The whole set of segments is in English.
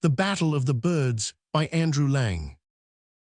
The Battle of the Birds by Andrew Lang.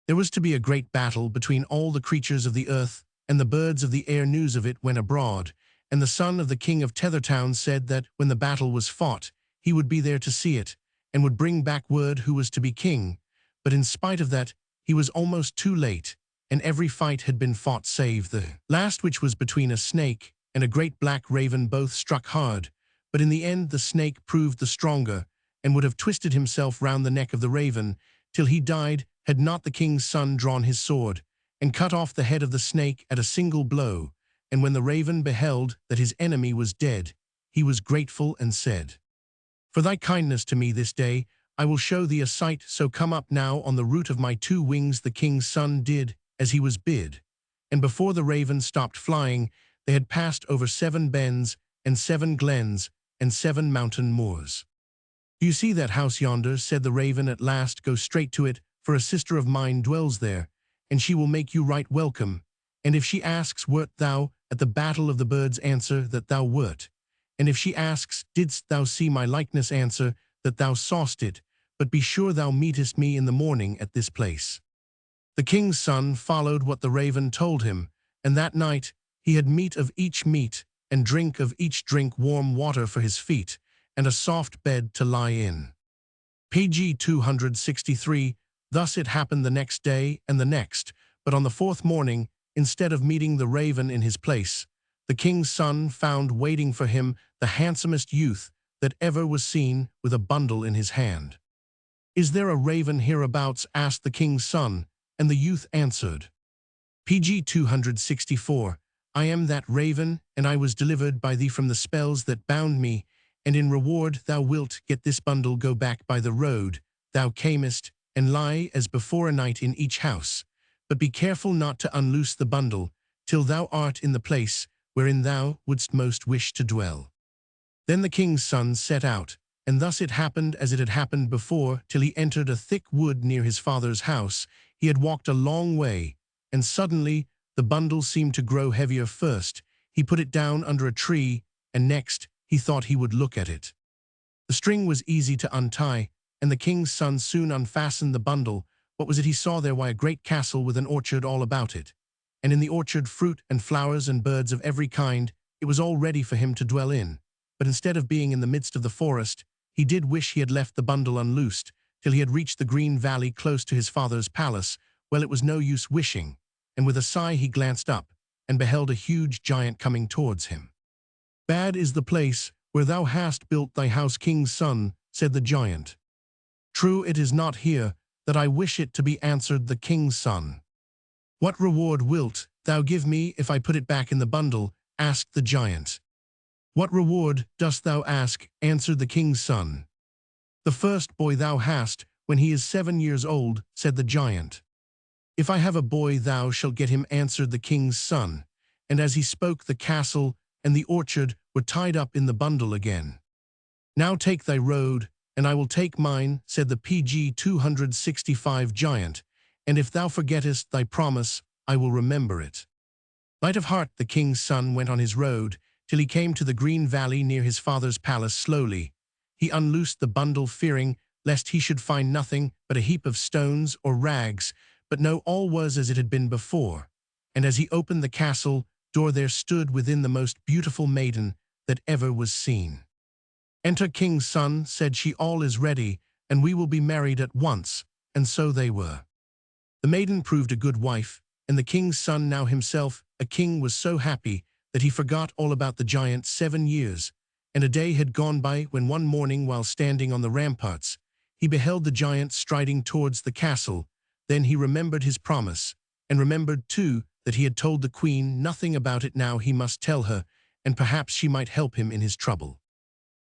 There was to be a great battle between all the creatures of the earth, and the birds of the air news of it went abroad, and the son of the king of Tethertown said that, when the battle was fought, he would be there to see it, and would bring back word who was to be king. But in spite of that, he was almost too late, and every fight had been fought save the last, which was between a snake and a great black raven. Both struck hard, but in the end the snake proved the stronger, and would have twisted himself round the neck of the raven, till he died, had not the king's son drawn his sword, and cut off the head of the snake at a single blow. And when the raven beheld that his enemy was dead, he was grateful and said, "For thy kindness to me this day, I will show thee a sight, so come up now on the root of my two wings." The king's son did as he was bid, and before the raven stopped flying, they had passed over 7 bens, and 7 glens, and 7 mountain moors. "Do you see that house yonder?" said the raven at last. "Go straight to it, for a sister of mine dwells there, and she will make you right welcome. And if she asks, wert thou at the battle of the birds, answer that thou wert. And if she asks, didst thou see my likeness, answer that thou saw'st it. But be sure thou meetest me in the morning at this place." The king's son followed what the raven told him, and that night he had meat of each meat, and drink of each drink, warm water for his feet, and a soft bed to lie in. Pg 263. Thus it happened the next day and the next, but on the 4th morning, instead of meeting the raven in his place, the king's son found waiting for him the handsomest youth that ever was seen, with a bundle in his hand. "Is there a raven hereabouts?" asked the king's son, and the youth answered. Pg 264. "I am that raven, and I was delivered by thee from the spells that bound me, and in reward thou wilt get this bundle. Go back by the road thou camest, and lie as before a night in each house. But be careful not to unloose the bundle, till thou art in the place wherein thou wouldst most wish to dwell." Then the king's son set out, and thus it happened as it had happened before, till he entered a thick wood near his father's house. He had walked a long way, and suddenly the bundle seemed to grow heavier. First he put it down under a tree, and next he thought he would look at it. The string was easy to untie, and the king's son soon unfastened the bundle. What was it he saw there? Why, a great castle with an orchard all about it, and in the orchard fruit and flowers and birds of every kind. It was all ready for him to dwell in. But instead of being in the midst of the forest, he did wish he had left the bundle unloosed, till he had reached the green valley close to his father's palace. Well, it was no use wishing, and with a sigh he glanced up, and beheld a huge giant coming towards him. "Bad is the place where thou hast built thy house, king's son," said the giant. "True, it is not here that I wish it to be," answered the king's son. "What reward wilt thou give me if I put it back in the bundle?" asked the giant. "What reward dost thou ask?" answered the king's son. "The first boy thou hast, when he is 7 years old," said the giant. "If I have a boy, thou shalt get him," answered the king's son. And as he spoke, the castle and the orchard were tied up in the bundle again. "Now take thy road, and I will take mine," said the Pg 265 giant, "and if thou forgettest thy promise, I will remember it." Light of heart, the king's son went on his road, till he came to the green valley near his father's palace. Slowly he unloosed the bundle, fearing lest he should find nothing but a heap of stones or rags, but no, all was as it had been before. And as he opened the castle door, there stood within the most beautiful maiden that ever was seen. "Enter, king's son," said she. "All is ready, and we will be married at once." And so they were. The maiden proved a good wife, and the king's son, now himself a king, was so happy that he forgot all about the giant. 7 years and a day had gone by, when one morning, while standing on the ramparts, he beheld the giant striding towards the castle. Then he remembered his promise, and remembered, too, that he had told the queen nothing about it. Now he must tell her, and perhaps she might help him in his trouble.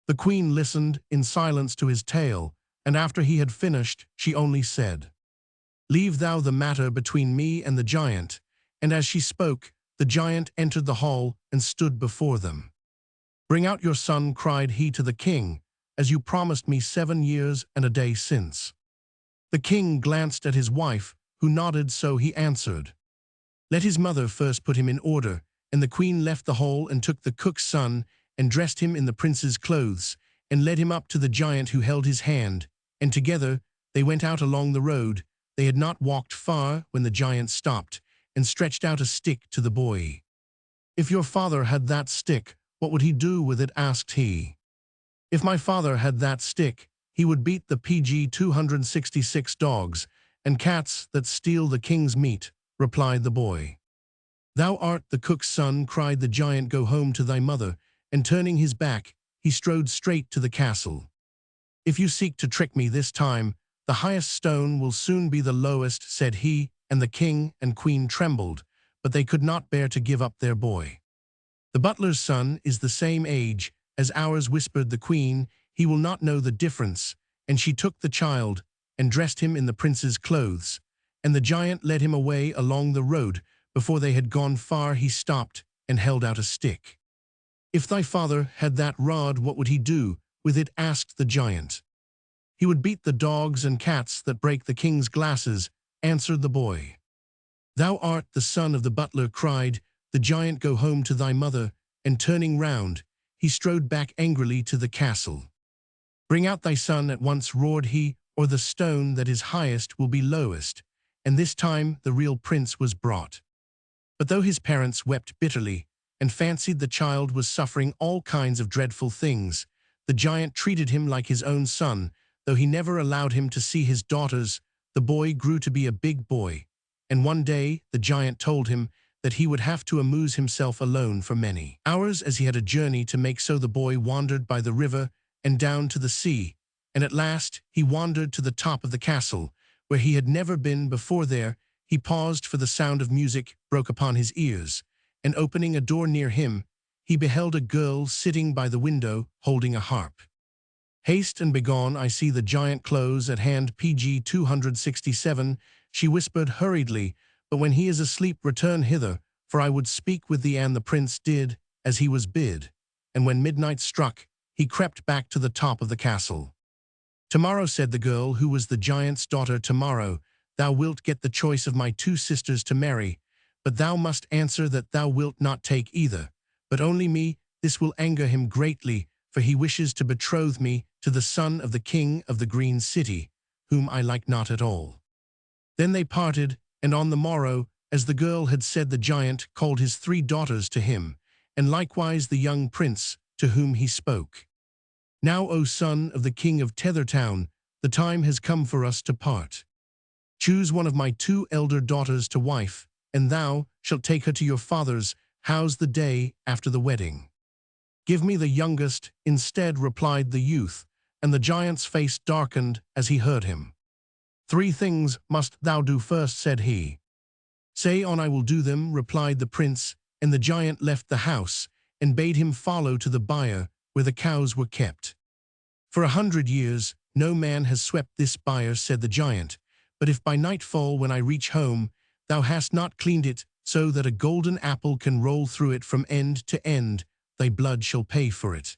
The queen listened in silence to his tale, and after he had finished, she only said, "Leave thou the matter between me and the giant." And as she spoke, the giant entered the hall and stood before them. "Bring out your son," cried he to the king, "as you promised me 7 years and a day since." The king glanced at his wife, who nodded, so he answered, "Let his mother first put him in order." And the queen left the hall and took the cook's son and dressed him in the prince's clothes, and led him up to the giant, who held his hand, and together they went out along the road. They had not walked far when the giant stopped and stretched out a stick to the boy. "If your father had that stick, what would he do with it?" asked he. "If my father had that stick, he would beat the PG 266 dogs and cats that steal the king's meat," replied the boy. "Thou art the cook's son," cried the giant. "Go home to thy mother," and turning his back, he strode straight to the castle. "If you seek to trick me this time, the highest stone will soon be the lowest," said he, and the king and queen trembled, but they could not bear to give up their boy. "The butler's son is the same age as ours," whispered the queen. "He will not know the difference." And she took the child and dressed him in the prince's clothes, and the giant led him away along the road. Before they had gone far, he stopped and held out a stick. "If thy father had that rod, what would he do with it?" asked the giant. "He would beat the dogs and cats that break the king's glasses," answered the boy. "Thou art the son of the butler," cried the giant. "Go home to thy mother," and turning round, he strode back angrily to the castle. "Bring out thy son at once," roared he, "or the stone that is highest will be lowest." And this time the real prince was brought. But though his parents wept bitterly and fancied the child was suffering all kinds of dreadful things, the giant treated him like his own son, though he never allowed him to see his daughters. The boy grew to be a big boy, and one day the giant told him that he would have to amuse himself alone for many hours, as he had a journey to make. So the boy wandered by the river and down to the sea, and at last he wandered to the top of the castle, where he had never been before. There he paused, for the sound of music broke upon his ears, and opening a door near him, he beheld a girl sitting by the window, holding a harp. "Haste and begone, I see the giant close at hand, PG 267, she whispered hurriedly, "but when he is asleep return hither, for I would speak with thee." And the prince did as he was bid, and when midnight struck, he crept back to the top of the castle. "Tomorrow," said the girl, who was the giant's daughter, "tomorrow thou wilt get the choice of my two sisters to marry, but thou must answer that thou wilt not take either, but only me." This will anger him greatly, for he wishes to betroth me to the son of the king of the Green City, whom I like not at all. Then they parted, and on the morrow, as the girl had said, the giant called his 3 daughters to him, and likewise the young prince to whom he spoke. "Now, O son of the king of Tethertown, the time has come for us to part. Choose one of my 2 elder daughters to wife, and thou shalt take her to your father's house the day after the wedding." "Give me the youngest instead," replied the youth, and the giant's face darkened as he heard him. "3 things must thou do first," said he. "Say on, I will do them," replied the prince, and the giant left the house and bade him follow to the byre where the cows were kept. "For 100 years no man has swept this byre," said the giant, "but if by nightfall, when I reach home, thou hast not cleaned it so that a golden apple can roll through it from end to end, thy blood shall pay for it."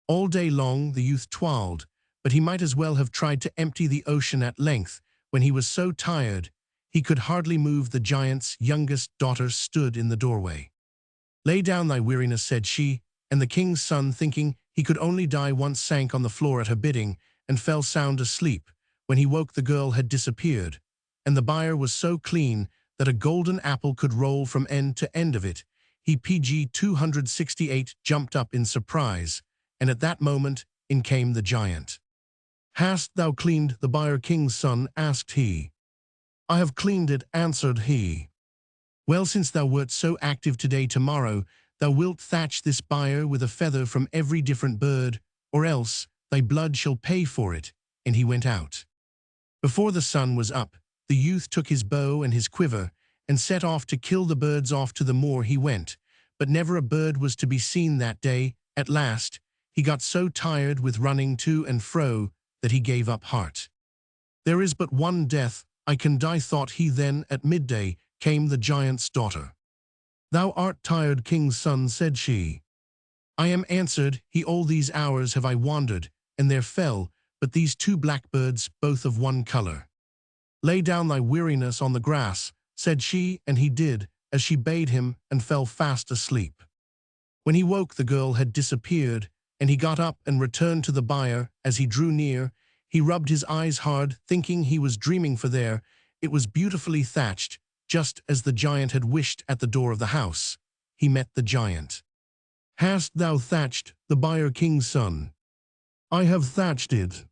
All day long the youth toiled, but he might as well have tried to empty the ocean. At length, when he was so tired he could hardly move, the giant's youngest daughter stood in the doorway. "Lay down thy weariness," said she, and the king's son, thinking he could only die once, sank on the floor at her bidding and fell sound asleep. When he woke, the girl had disappeared, and the byre was so clean that a golden apple could roll from end to end of it. He PG 268 jumped up in surprise, and at that moment in came the giant. "Hast thou cleaned the byre, king's son?" asked he. "I have cleaned it," answered he. "Well, since thou wert so active today, tomorrow thou wilt thatch this byre with a feather from every different bird, or else thy blood shall pay for it." And he went out. Before the sun was up, the youth took his bow and his quiver and set off to kill the birds. Off to the moor he went, but never a bird was to be seen that day. At last, he got so tired with running to and fro that he gave up heart. "There is but one death, I can die," thought he. Then at midday came the giant's daughter. "Thou art tired, king's son," said she. "I am," answered he. "All these hours have I wandered, and there fell but these 2 blackbirds, both of one color." "Lay down thy weariness on the grass," said she, and he did as she bade him and fell fast asleep. When he woke, the girl had disappeared, and he got up and returned to the byre. As he drew near, He rubbed his eyes hard, thinking he was dreaming, for there it was beautifully thatched, just as the giant had wished. At the door of the house, he met the giant. "Hast thou thatched the byre, king's son?" "I have thatched it."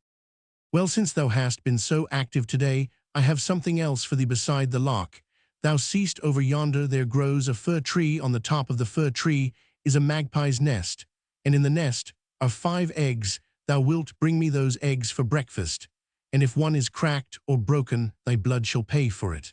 "Well, since thou hast been so active today, I have something else for thee beside the lock. Thou seest over yonder there grows a fir tree. On the top of the fir tree is a magpie's nest, and in the nest are 5 eggs. Thou wilt bring me those eggs for breakfast, and if one is cracked or broken, thy blood shall pay for it."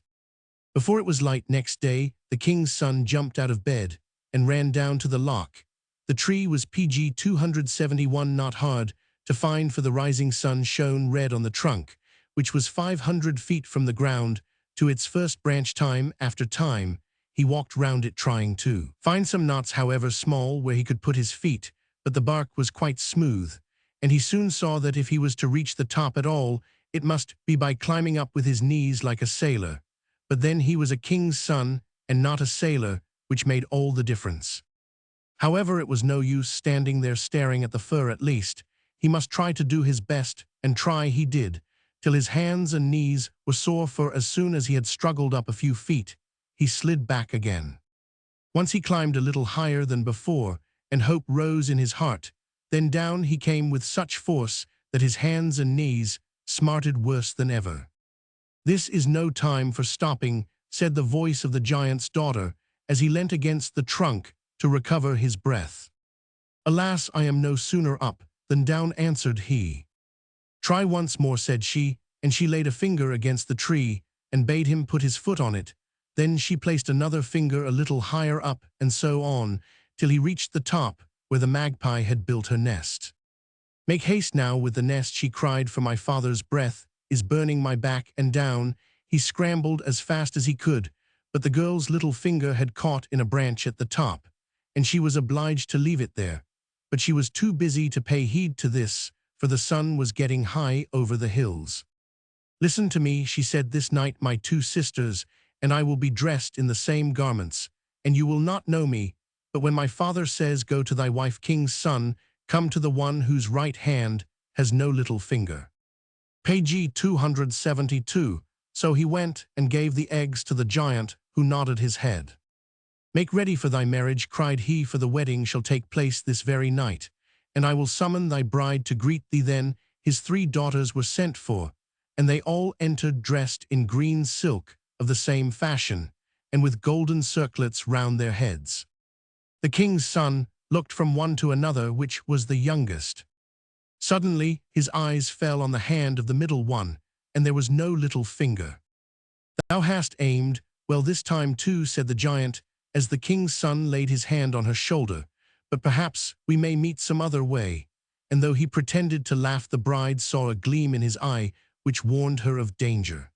Before it was light next day, the king's son jumped out of bed and ran down to the lock. The tree was PG 271, not hard to find, for the rising sun shone red on the trunk, which was 500 feet from the ground to its first branch. Time after time, he walked round it, trying to find some knots, however small, where he could put his feet, but the bark was quite smooth, and he soon saw that if he was to reach the top at all, it must be by climbing up with his knees like a sailor. But then he was a king's son and not a sailor, which made all the difference. However, it was no use standing there staring at the fir. At least he must try to do his best, and try he did, till his hands and knees were sore, for as soon as he had struggled up a few feet, he slid back again. Once he climbed a little higher than before, and hope rose in his heart. Then down he came with such force that his hands and knees smarted worse than ever. "This is no time for stopping," said the voice of the giant's daughter, as he leant against the trunk to recover his breath. "Alas, I am no sooner up than down," answered he. "Try once more," said she, and she laid a finger against the tree and bade him put his foot on it. Then she placed another finger a little higher up, and so on, till he reached the top, where the magpie had built her nest. "Make haste now with the nest," she cried, "for my father's breath is burning my back." And down he scrambled as fast as he could, but the girl's little finger had caught in a branch at the top, and she was obliged to leave it there. But she was too busy to pay heed to this, for the sun was getting high over the hills. "Listen to me," she said. "This night my 2 sisters and I will be dressed in the same garments, and you will not know me. But when my father says, 'Go to thy wife, king's son,' come to the one whose right hand has no little finger." Page 272. So he went and gave the eggs to the giant, who nodded his head. "Make ready for thy marriage," cried he, "for the wedding shall take place this very night, and I will summon thy bride to greet thee." Then his 3 daughters were sent for, and they all entered dressed in green silk of the same fashion, and with golden circlets round their heads. The king's son looked from one to another, which was the youngest. Suddenly his eyes fell on the hand of the middle one, and there was no little finger. "Thou hast aimed well this time too," said the giant, as the king's son laid his hand on her shoulder. "But perhaps we may meet some other way." And though he pretended to laugh, the bride saw a gleam in his eye which warned her of danger.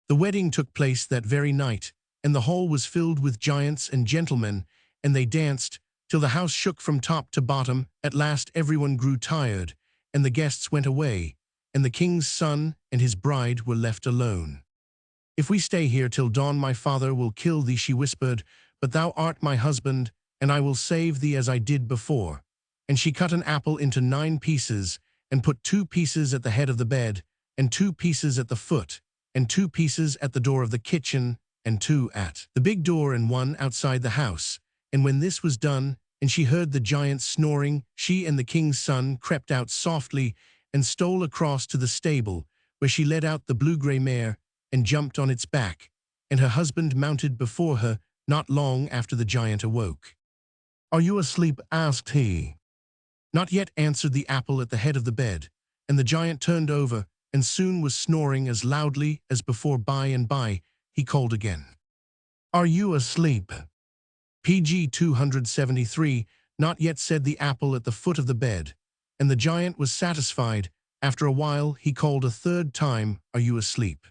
The wedding took place that very night, and the hall was filled with giants and gentlemen, and they danced till the house shook from top to bottom. At last everyone grew tired, and the guests went away, and the king's son and his bride were left alone. "If we stay here till dawn, my father will kill thee," she whispered, "but thou art my husband, and I will save thee as I did before." And she cut an apple into 9 pieces, and put 2 pieces at the head of the bed, and 2 pieces at the foot, and 2 pieces at the door of the kitchen, and 2 at the big door, and 1 outside the house. And when this was done, and she heard the giant snoring, she and the king's son crept out softly and stole across to the stable, where she led out the blue-gray mare and jumped on its back, and her husband mounted before her. Not long after the giant awoke. "Are you asleep?" asked he. "Not yet," answered the apple at the head of the bed, and the giant turned over and soon was snoring as loudly as before. By and by he called again. "Are you asleep?" Page 273. "Not yet," said the apple at the foot of the bed, and the giant was satisfied. After a while he called a 3rd time, "Are you asleep?"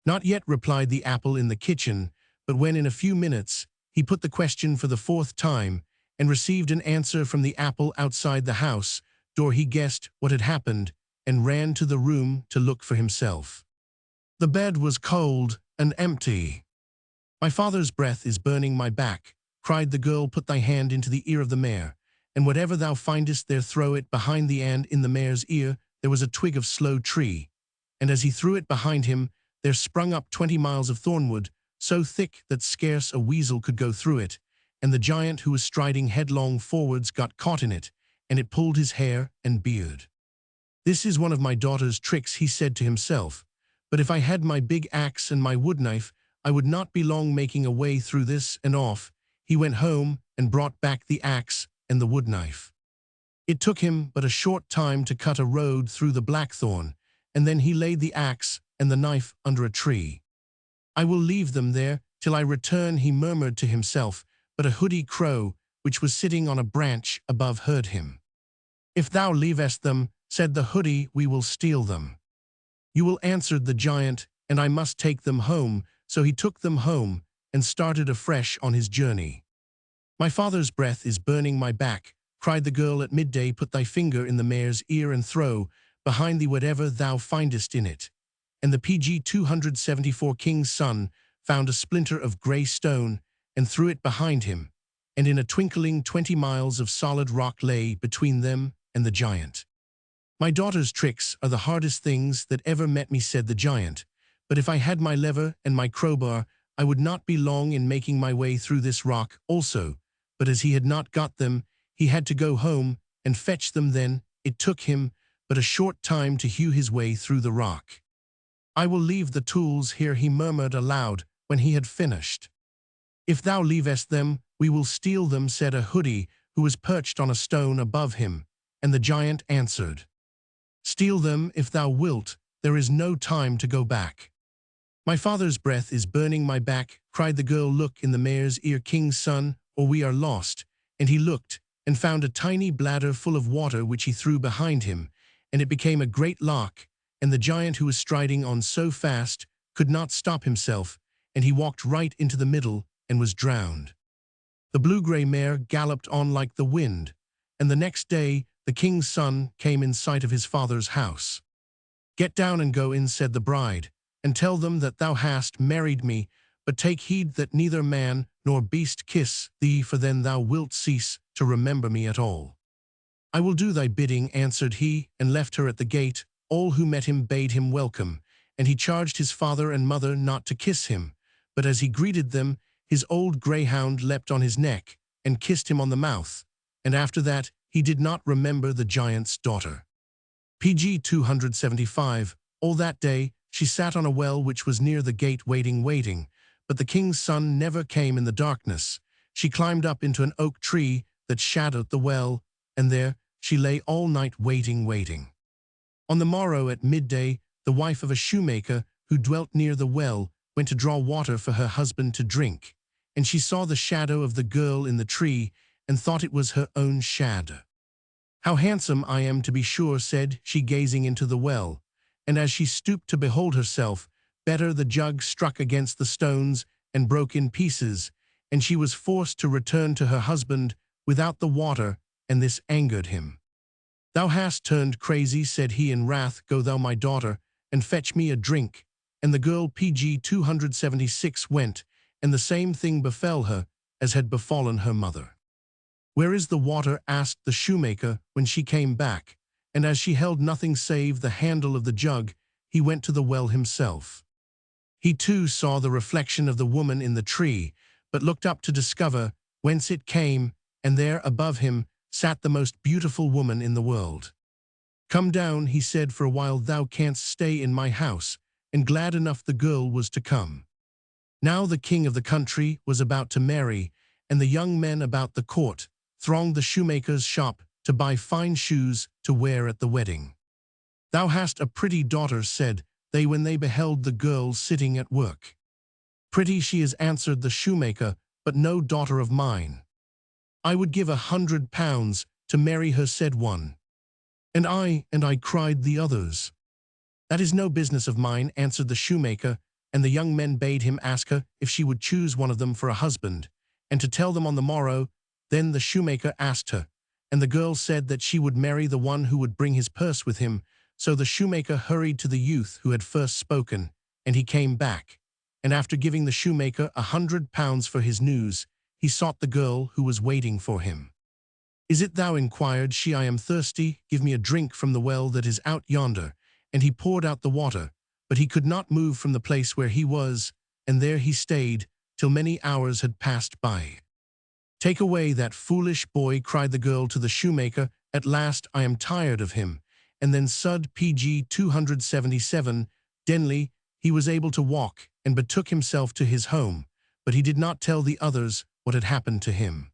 "Not yet," replied the apple in the kitchen, but when in a few minutes he put the question for the 4th time and received an answer from the apple outside the house door, he guessed what had happened and ran to the room to look for himself. The bed was cold and empty. "My father's breath is burning my back," cried the girl. "Put thy hand into the ear of the mare, and whatever thou findest there throw it behind thee and in the mare's ear." there was a twig of sloe tree, and as he threw it behind him, there sprung up 20 miles of thornwood, so thick that scarce a weasel could go through it, and the giant who was striding headlong forwards got caught in it, and it pulled his hair and beard. "This is one of my daughter's tricks," he said to himself, "but if I had my big axe and my wood knife, I would not be long making a way through this." And off he went home and brought back the axe and the wood knife. It took him but a short time to cut a road through the blackthorn, and then he laid the axe and the knife under a tree. "I will leave them there till I return," he murmured to himself, but a hoodie crow, which was sitting on a branch above, heard him. "If thou leavest them," said the hoodie, "we will steal them." "You will," answered the giant, "and I must take them home." So he took them home and started afresh on his journey. "My father's breath is burning my back," cried the girl at midday. "Put thy finger in the mare's ear and throw behind thee whatever thou findest in it." And the PG 274 king's son found a splinter of grey stone and threw it behind him, and in a twinkling 20 miles of solid rock lay between them and the giant. "My daughter's tricks are the hardest things that ever met me," said the giant, "but if I had my lever and my crowbar, I would not be long in making my way through this rock also." But as he had not got them, he had to go home and fetch them. Then it took him but a short time to hew his way through the rock. "I will leave the tools here," he murmured aloud when he had finished. "If thou leavest them, we will steal them," said a hoodie who was perched on a stone above him, and the giant answered, "Steal them if thou wilt, there is no time to go back." "My father's breath is burning my back," cried the girl. "Look in the mare's ear, king's son, or we are lost." And he looked and found a tiny bladder full of water, which he threw behind him, and it became a great lock, and the giant who was striding on so fast could not stop himself, and he walked right into the middle and was drowned. The blue-grey mare galloped on like the wind, and the next day the king's son came in sight of his father's house. "Get down and go in," said the bride, "and tell them that thou hast married me, but take heed that neither man nor beast kiss thee, for then thou wilt cease to remember me at all." "I will do thy bidding," answered he, and left her at the gate. All who met him bade him welcome, and he charged his father and mother not to kiss him. But as he greeted them, his old greyhound leapt on his neck and kissed him on the mouth, and after that he did not remember the giant's daughter. PG 275. All that day she sat on a well which was near the gate waiting, but the king's son never came in the darkness. She climbed up into an oak tree that shadowed the well, and there she lay all night waiting. On the morrow at midday, the wife of a shoemaker who dwelt near the well went to draw water for her husband to drink, and she saw the shadow of the girl in the tree and thought it was her own shadow. "How handsome I am, to be sure," said she, gazing into the well, and as she stooped to behold herself better, the jug struck against the stones and broke in pieces, and she was forced to return to her husband without the water, and this angered him. "Thou hast turned crazy," said he in wrath. "Go thou, my daughter, and fetch me a drink." And the girl PG 276 went, and the same thing befell her as had befallen her mother. "Where is the water?" asked the shoemaker when she came back, and as she held nothing save the handle of the jug, he went to the well himself. He too saw the reflection of the woman in the tree, but looked up to discover whence it came, and there above him sat the most beautiful woman in the world. "Come down," he said, "for a while thou canst stay in my house," and glad enough the girl was to come. Now the king of the country was about to marry, and the young men about the court thronged the shoemaker's shop to buy fine shoes to wear at the wedding. "Thou hast a pretty daughter," said they when they beheld the girl sitting at work. "Pretty she is," answered the shoemaker, "but no daughter of mine." "I would give £100 to marry her," said one. And I," cried the others. "That is no business of mine," answered the shoemaker, and the young men bade him ask her if she would choose one of them for a husband, and to tell them on the morrow. Then the shoemaker asked her, and the girl said that she would marry the one who would bring his purse with him. So the shoemaker hurried to the youth who had first spoken, and he came back, and after giving the shoemaker £100 for his news, he sought the girl who was waiting for him. Is it thou, inquired she, I am thirsty, give me a drink from the well that is out yonder. And he poured out the water, but he could not move from the place where he was, and there he stayed, till many hours had passed by. Take away that foolish boy, cried the girl to the shoemaker, at last I am tired of him. And then Sud pg 277, Denley, he was able to walk, and betook himself to his home, but he did not tell the others what had happened to him.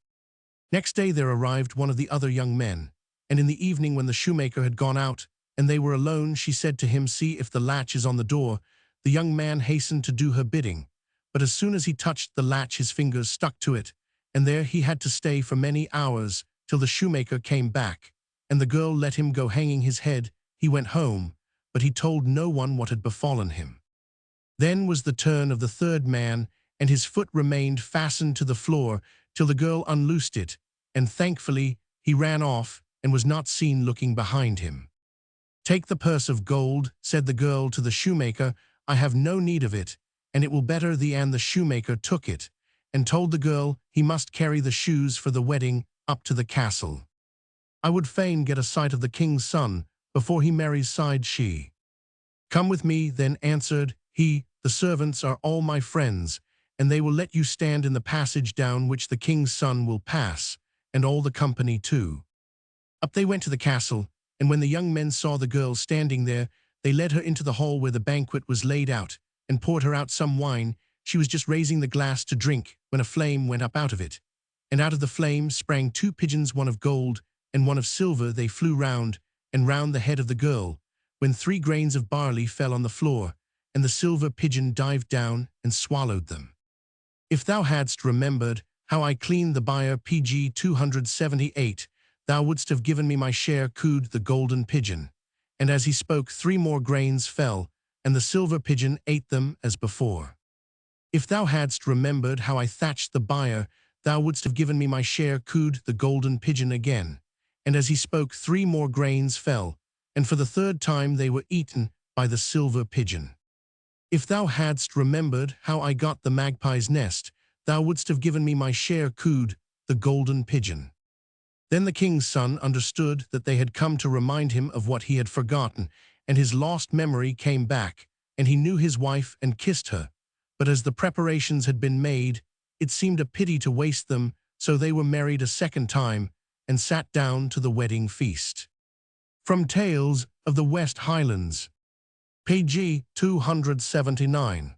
Next day there arrived one of the other young men, and in the evening when the shoemaker had gone out, and they were alone, she said to him, see if the latch is on the door. The young man hastened to do her bidding, but as soon as he touched the latch his fingers stuck to it, and there he had to stay for many hours, till the shoemaker came back, and the girl let him go hanging his head. He went home, but he told no one what had befallen him. Then was the turn of the third man, and his foot remained fastened to the floor, till the girl unloosed it, and thankfully he ran off, and was not seen looking behind him. Take the purse of gold, said the girl to the shoemaker, I have no need of it, and it will better thee. And the shoemaker took it, and told the girl he must carry the shoes for the wedding up to the castle. I would fain get a sight of the king's son before he marries, sighed she. Come with me, then, answered he, the servants are all my friends, and they will let you stand in the passage down which the king's son will pass, and all the company too. Up they went to the castle, and when the young men saw the girl standing there, they led her into the hall where the banquet was laid out, and poured her out some wine. She was just raising the glass to drink, when a flame went up out of it. And out of the flame sprang two pigeons, one of gold and one of silver. They flew round and round the head of the girl, when 3 grains of barley fell on the floor, and the silver pigeon dived down and swallowed them. If thou hadst remembered how I cleaned the byre, pg 278, thou wouldst have given me my share, cooed the golden pigeon. And as he spoke 3 more grains fell, and the silver pigeon ate them as before. If thou hadst remembered how I thatched the byre, thou wouldst have given me my share, cooed the golden pigeon again. And as he spoke 3 more grains fell, and for the 3rd time they were eaten by the silver pigeon. If thou hadst remembered how I got the magpie's nest, thou wouldst have given me my share, cooed the golden pigeon. Then the king's son understood that they had come to remind him of what he had forgotten, and his lost memory came back, and he knew his wife and kissed her. But as the preparations had been made, it seemed a pity to waste them, so they were married a 2nd time, and sat down to the wedding feast. From Tales of the West Highlands, pg 279.